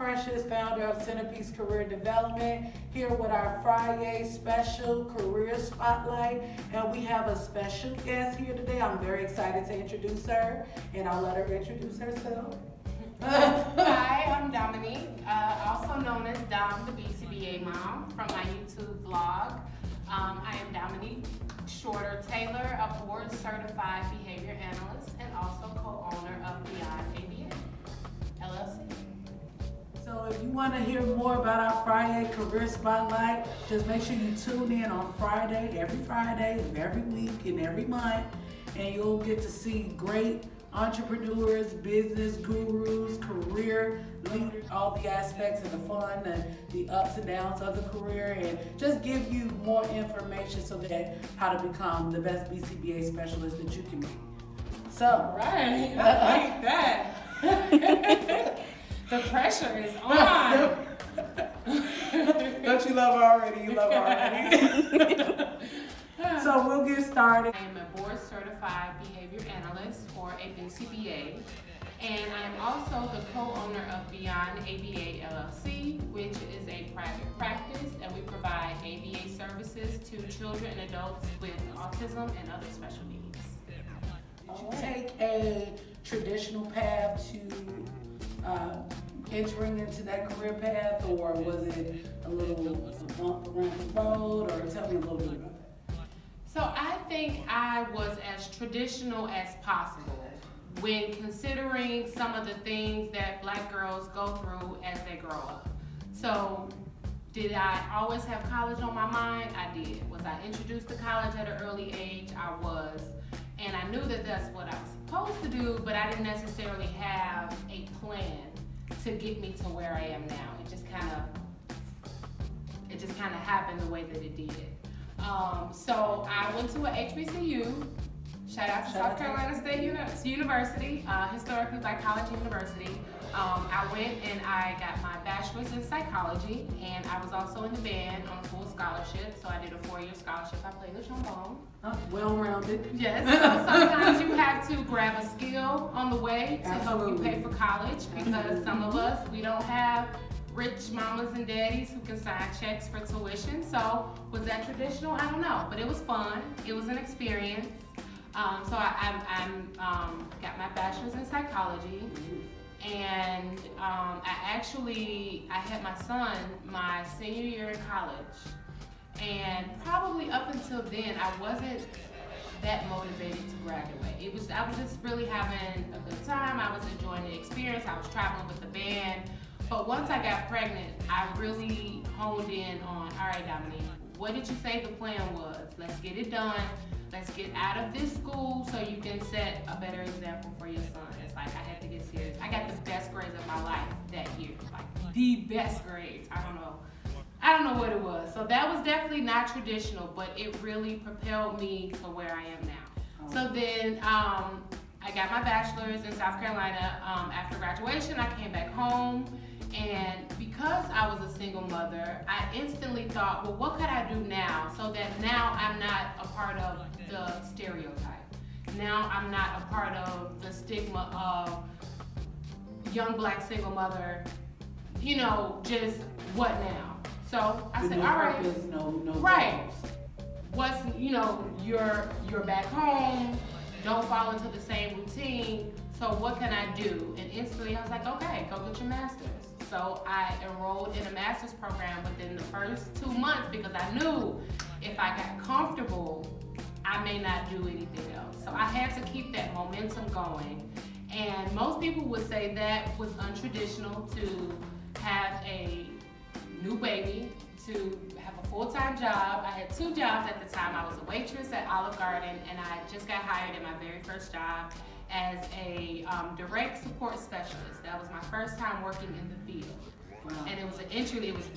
Precious, founder of Centerpeace Career Development, here with our Friday special career spotlight. And we have a special guest here today. I'm very excited to introduce her, and I'll let her introduce herself. Hi, I'm Dominique, also known as Dom the BCBA MOM from my YouTube vlog. I am Dominique Shorter Taylor, a Board Certified Behavior Analyst and also co-owner of Beyond ABA, LLC. So if you want to hear more about our Friday Career Spotlight, just make sure you tune in on Friday of every week and every month, and you'll get to see great entrepreneurs, business gurus, career leaders, all the aspects of the fun and the ups and downs of the career, and just give you more information so that how to become the best BCBA specialist that you can be. So, Right, I like that. The pressure is on. Don't you love her already? You love her already. So we'll get started. I am a Board Certified Behavior Analyst, or a BCBA, and I am also the co-owner of Beyond ABA LLC, which is a private practice, and we provide ABA services to children and adults with autism and other special needs. Did you take a traditional path to entering into that career path, or was it a little bump around the road, or tell me a little bit about that? So I think I was as traditional as possible when considering some of the things that Black girls go through as they grow up. So did I always have college on my mind? I did. Was I introduced to college at an early age? I was. And I knew that that's what I was supposed to do, but I didn't necessarily have a plan to get me to where I am now. It just kind of happened the way that it did. So I went to a HBCU. Shout out to South Carolina State University, historically Black college university. I went and I got my bachelor's in psychology, and I was also in the band on a full scholarship. So I did a 4-year scholarship. I played the trombone. Well-rounded. Yes. So sometimes you have to grab a skill on the way to help you pay for college, because some of us, we don't have rich mamas and daddies who can sign checks for tuition. So was that traditional? I don't know, but it was fun. It was an experience. So I got my bachelor's in psychology, and I had my son my senior year in college, and probably up until then I wasn't that motivated to graduate. I was just really having a good time. I was enjoying the experience. I was traveling with the band. But once I got pregnant, I really honed in on, all right, Dominique, what did you say the plan was? Let's get it done. Let's get out of this school so you can set a better example for your son. It's like I had to get serious. I got the best grades of my life that year, like the best grades. I don't know what it was. So that was definitely not traditional, but it really propelled me to where I am now. So then I got my bachelor's in South Carolina. After graduation, I came back home. And because I was a single mother, I instantly thought, well, what could I do now so that now I'm not a part of the stereotype? Now I'm not a part of the stigma of young Black single mother, just what now? So I said, all right, right. What's, you're back home, don't fall into the same routine, so what can I do? And instantly I was like, okay, go get your master's. So I enrolled in a master's program within the first 2 months, because I knew if I got comfortable, I may not do anything else. So I had to keep that momentum going. And most people would say that was untraditional, to have a new baby, to have a full-time job. I had 2 jobs at the time. I was a waitress at Olive Garden, and I just got hired in my very first job as a direct support specialist. That was my first time working in the field. Wow. And it was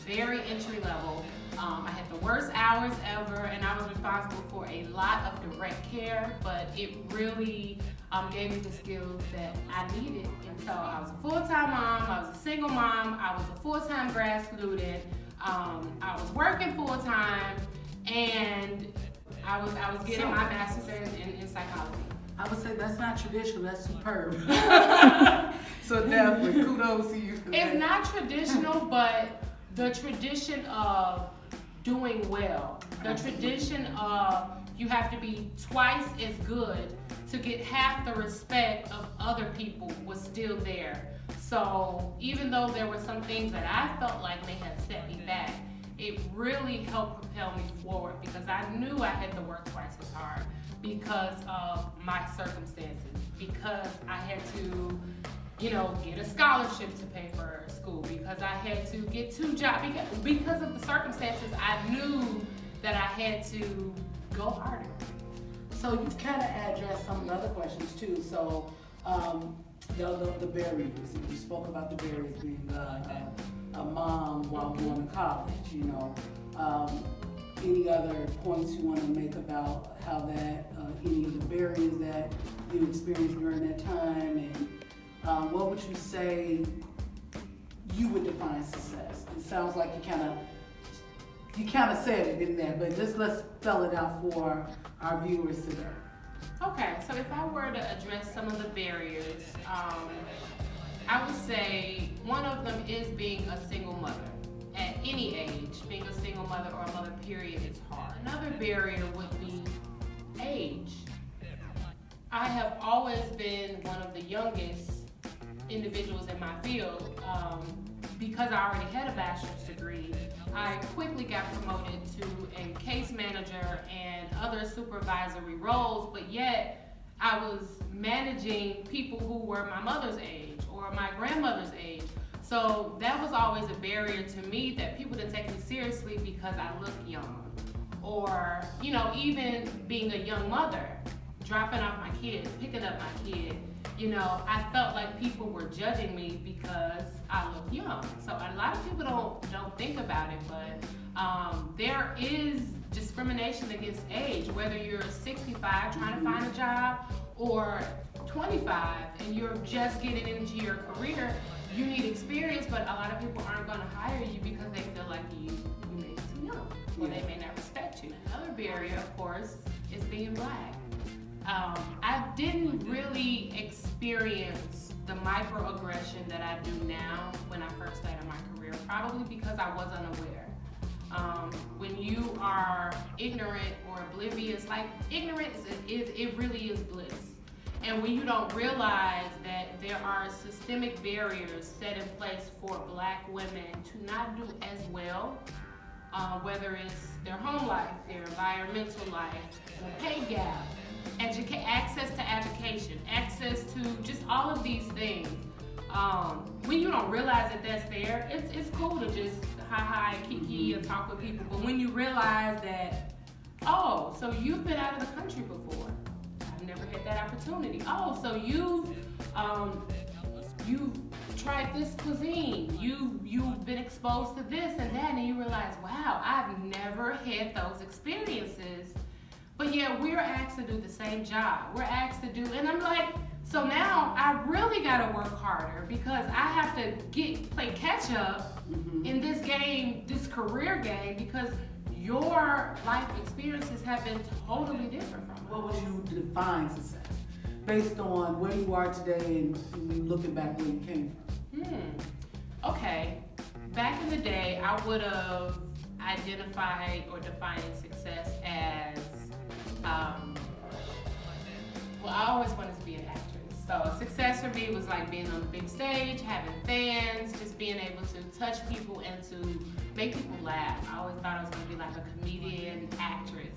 very entry level. I had the worst hours ever, and I was responsible for a lot of direct care, but it really gave me the skills that I needed. And so I was a full-time mom, I was a single mom, I was a full-time grad student, I was working full-time, and I was getting my master's in psychology. I would say that's not traditional, that's superb. So definitely, kudos to you for that. It's not traditional, but the tradition of doing well, the tradition of you have to be twice as good to get half the respect of other people was still there. So even though there were some things that I felt like may have set me back, it really helped propel me forward because I knew I had to work twice as hard because of my circumstances, because I had to, get a scholarship to pay for school, because I had to get 2 jobs, because of the circumstances, I knew that I had to go harder. So you've kind of addressed some of the other questions too. So the barriers, you spoke about the barriers being a mom while going to college, any other points you want to make about how that, any of the barriers that you experienced during that time, and what would you say you would define success? It sounds like you kind of said it in there, but just let's spell it out for our viewers today. Okay, so if I were to address some of the barriers, I would say one of them is being a single mother. At any age, being a single mother or a mother period is hard. Another barrier would be age. I have always been one of the youngest individuals in my field. Because I already had a bachelor's degree, I quickly got promoted to a case manager and other supervisory roles, but yet I was managing people who were my mother's age or my grandmother's age. So that was always a barrier to me, that people didn't take me seriously because I looked young. Or, even being a young mother, dropping off my kids, picking up my kid, I felt like people were judging me because I look young. So a lot of people don't think about it, but there is discrimination against age, whether you're 65 trying to find a job or 25 and you're just getting into your career. You need experience, but a lot of people aren't going to hire you because they feel like you may be too young, or they may not respect you. Another barrier, of course, is being Black. I didn't really experience the microaggression that I do now when I first started my career, probably because I was unaware. When you are ignorant or oblivious, like ignorance, it really is bliss. And when you don't realize that there are systemic barriers set in place for Black women to not do as well, whether it's their home life, their environmental life, the pay gap, access to education, access to just all of these things. When you don't realize that that's there, it's cool to just hi, kiki, and talk with people. But when you realize that, oh, so you've been out of the country before. I've never had that opportunity. Oh, so you've tried this cuisine. You've been exposed to this and that, and you realize, wow, I've never had those experiences. But yeah, we're asked to do the same job. We're asked to do, and I'm like, so now I really gotta work harder because I have to play catch up in this game, this career game, because your life experiences have been totally different from mine. What would you define success based on where you are today and looking back where you came from? Okay, back in the day, I would have identified or defined success as, I always wanted to be an actress. So success for me was like being on the big stage, having fans, just being able to touch people and to make people laugh. I always thought I was going to be like a comedian, actress.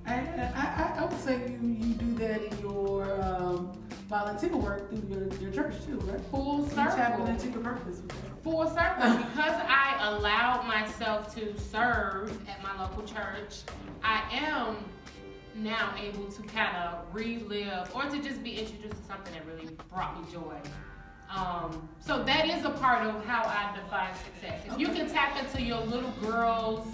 I would say you do that in your volunteer work through your church too, right? Full circle. You tapping into your purpose. Full circle. Because I allowed myself to serve at my local church, I am now able to kind of relive or to just be introduced to something that really brought me joy. So that is a part of how I define success. If you can tap into your little girl's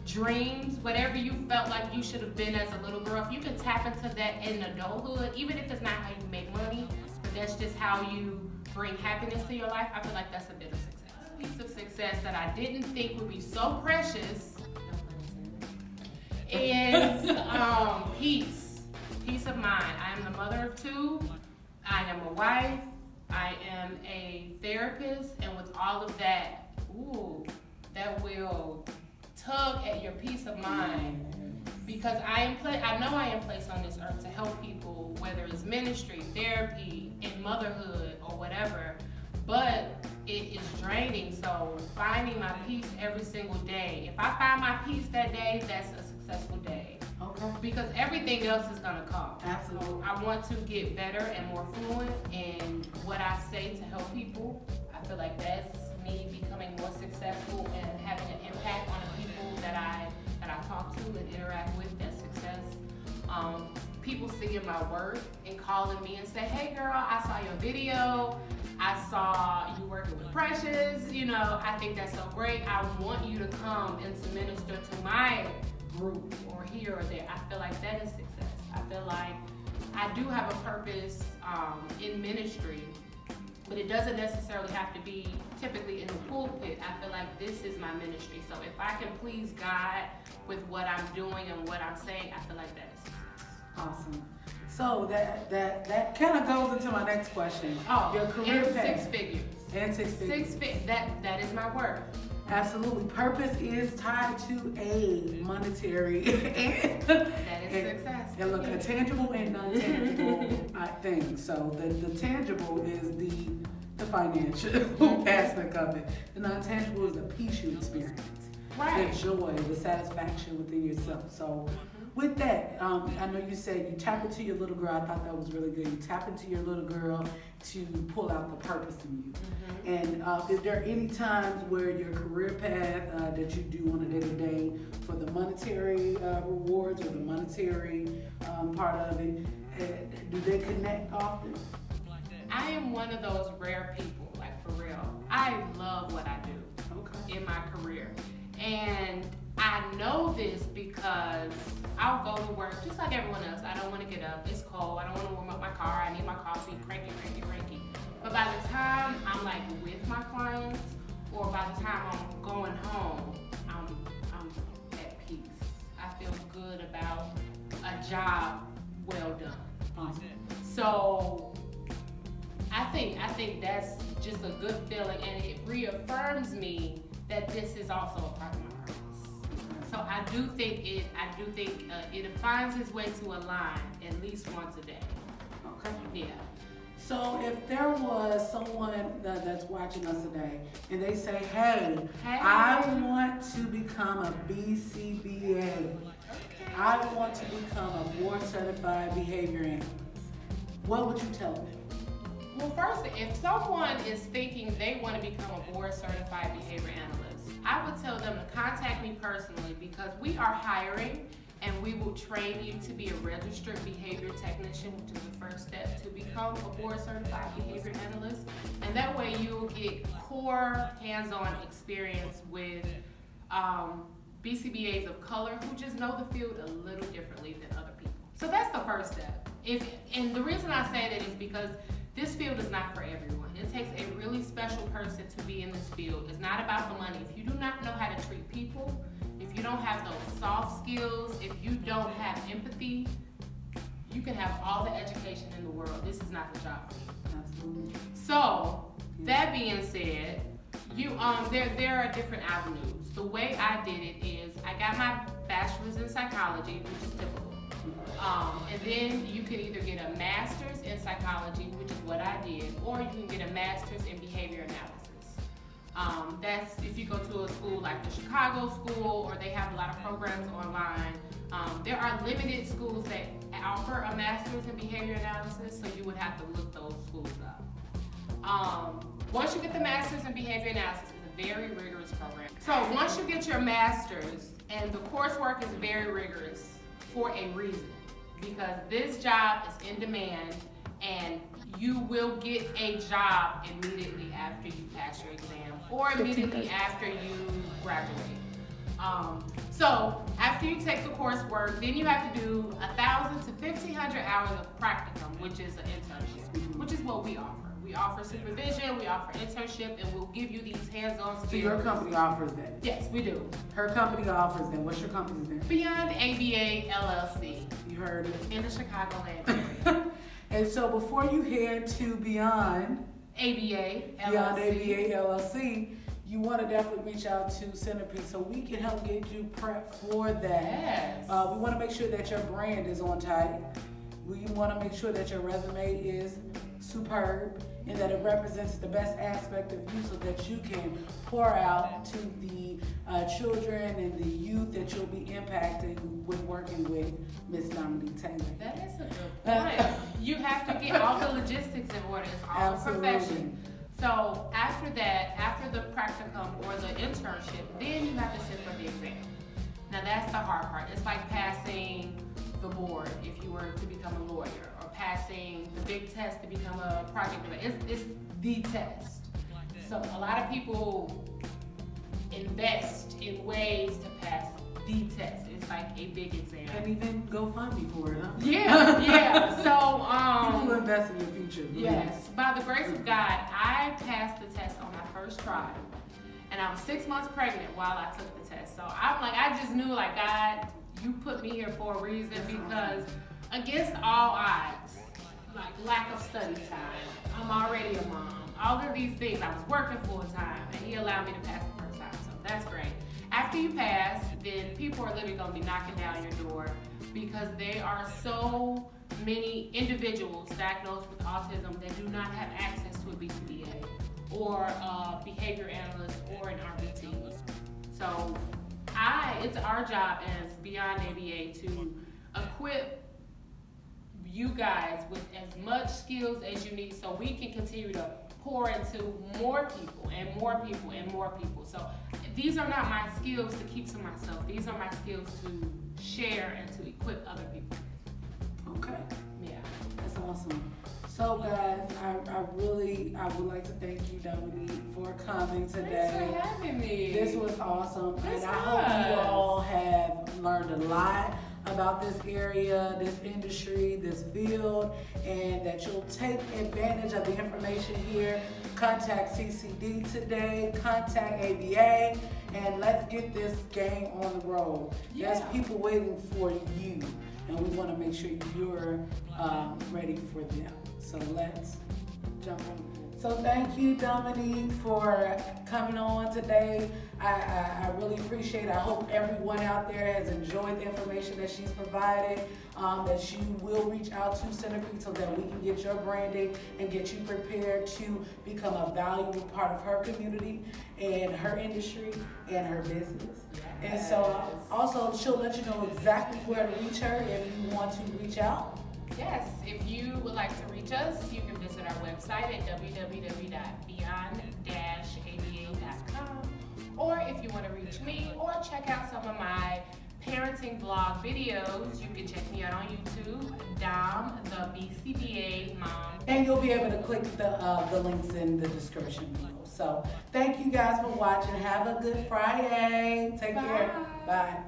dreams, whatever you felt like you should have been as a little girl, if you can tap into that in adulthood, even if it's not how you make money, but that's just how you bring happiness to your life, I feel like that's a bit of success. A piece of success that I didn't think would be so precious is peace. peace of mind. I am the mother of 2. I am a wife. I am a therapist, and with all of that, that will tug at your peace of mind. Because I know I am placed on this earth to help people, whether it's ministry, therapy, in motherhood, or whatever. But it is draining. So finding my peace every single day. If I find my peace that day, that's a successful day. Okay. Because everything else is gonna come. Absolutely. So I want to get better and more fluent in what I say to help people. I feel like that's me becoming more successful and having an impact on the people that I talk to and interact with. That's success. People seeing my work and calling me and say, "Hey girl, I saw your video. I saw you working with Precious. You know, I think that's so great. I want you to come and to minister to my group or here or there." I feel like that is success. I feel like I do have a purpose in ministry, but it doesn't necessarily have to be typically in the pulpit. I feel like this is my ministry. So if I can please God with what I'm doing and what I'm saying, I feel like that is success. Awesome. So that kind of goes into my next question. Oh, your career and path. 6 figures. And 6 figures. That is my work. Absolutely. Purpose is tied to a monetary That is success. And look, a tangible and non-tangible thing. So the tangible is the financial aspect of it. The non-tangible is the peace you experience. Right. The joy, the satisfaction within yourself. So with that, I know you said you tap into your little girl. I thought that was really good. You tap into your little girl to pull out the purpose in you. And is there any times where your career path that you do on a day-to-day for the monetary rewards or the monetary part of it, do they connect often? I am one of those rare people, like for real. I love what I do in my career. And I know this because I'll go to work just like everyone else. I don't want to get up. It's cold. I don't want to warm up my car. I need my coffee. Cranky. But by the time I'm like with my clients, or by the time I'm going home, I'm at peace. I feel good about a job well done. So I think that's just a good feeling, and it reaffirms me that this is also a part of my purpose. So I do think it finds its way to a line at least once a day. Okay. Yeah. So if there was someone that's watching us today and they say, hey, I want to become a BCBA. I want to become a Board Certified Behavior Analyst. What would you tell them? Well, first, if someone is thinking they want to become a Board Certified Behavior Analyst, I would tell them to contact me personally, because we are hiring and we will train you to be a registered behavior technician, which is the first step to become a Board Certified Behavior Analyst. And that way you'll get core hands-on experience with BCBAs of color who just know the field a little differently than other people. So that's the first step. And the reason I say that is because this field is not for everyone. It takes a really special person to be in this field. It's not about the money. If you do not know how to treat people, if you don't have those soft skills, if you don't have empathy, you can have all the education in the world. This is not the job for you. Absolutely. So, that being said, there are different avenues. The way I did it is I got my bachelor's in psychology, which is typical. And then you can either get a master's in psychology, which is what I did, or you can get a master's in behavior analysis. That's if you go to a school like the Chicago school, or they have a lot of programs online. There are limited schools that offer a master's in behavior analysis, so you would have to look those schools up. Once you get the master's in behavior analysis, it's a very rigorous program. So once you get your master's, and the coursework is very rigorous for a reason, because this job is in demand and you will get a job immediately after you pass your exam or immediately after you graduate. So after you take the coursework, then you have to do 1,000 to 1,500 hours of practicum, which is an internship, which is what we offer. We offer supervision, we offer internship, and we'll give you these hands-on skills. So your company offers that? Yes, we do. Her company offers that. What's your company's name? Beyond ABA LLC. You You heard it. In the Chicagoland area. And so before you head to Beyond ABA, LLC. Beyond ABA LLC, you want to definitely reach out to Centerpeace so we can help get you prepped for that. Yes. We want to make sure that your brand is on tight. We want to make sure that your resume is superb and that it represents the best aspect of you so that you can pour out to the children and the youth that you'll be impacting with working with Miss Dominique Taylor. That is a good point. You have to get all the logistics in order. It's all a profession. So after that, after the practicum or the internship, then you have to sit for the exam. Now that's the hard part. It's like passing the board if you were to become a lawyer, or passing the big test to become a project manager. It's the test. So a lot of people invest in ways to pass the test. It's like a big exam. And even GoFundMe for it, huh? Yeah. So people invest in your future. Yes. By the grace of God, I passed the test on my first try. And I was 6 months pregnant while I took the test. So I'm like, I just knew, like, God, you put me here for a reason, because against all odds, like lack of study time, I'm already a mom, all of these things, I was working full time, and He allowed me to pass the first time, so that's great. After you pass, then people are literally gonna be knocking down your door, because there are so many individuals diagnosed with autism that do not have access to a BCBA or a behavior analyst or an RBT. So it's our job as Beyond ABA to equip you guys with as much skills as you need so we can continue to pour into more people and more people and more people. So these are not my skills to keep to myself. These are my skills to share and to equip other people. Okay. Yeah. That's awesome. So guys, I would like to thank you, Dominique, for coming today. Thanks for having me. This was awesome. This and I hope you all have learned a lot about this area, this industry, this field, and that you'll take advantage of the information here. Contact CCD today, contact ABA, and let's get this game on the road. Yeah. There's people waiting for you, and we want to make sure you're ready for them. So let's jump on. So thank you, Dominique, for coming on today. I really appreciate it. I hope everyone out there has enjoyed the information that she's provided, that you will reach out to Centerpeace so that we can get your branding and get you prepared to become a valuable part of her community and her industry and her business. Yes. And so also she'll let you know exactly where to reach her if you want to reach out. Yes, if you would like to reach us, you can visit our website at www.beyond-aba.com. Or if you want to reach me or check out some of my parenting blog videos, you can check me out on YouTube, Dom the BCBA MOM. And you'll be able to click the links in the description below. So thank you guys for watching. Have a good Friday. Take care. Bye.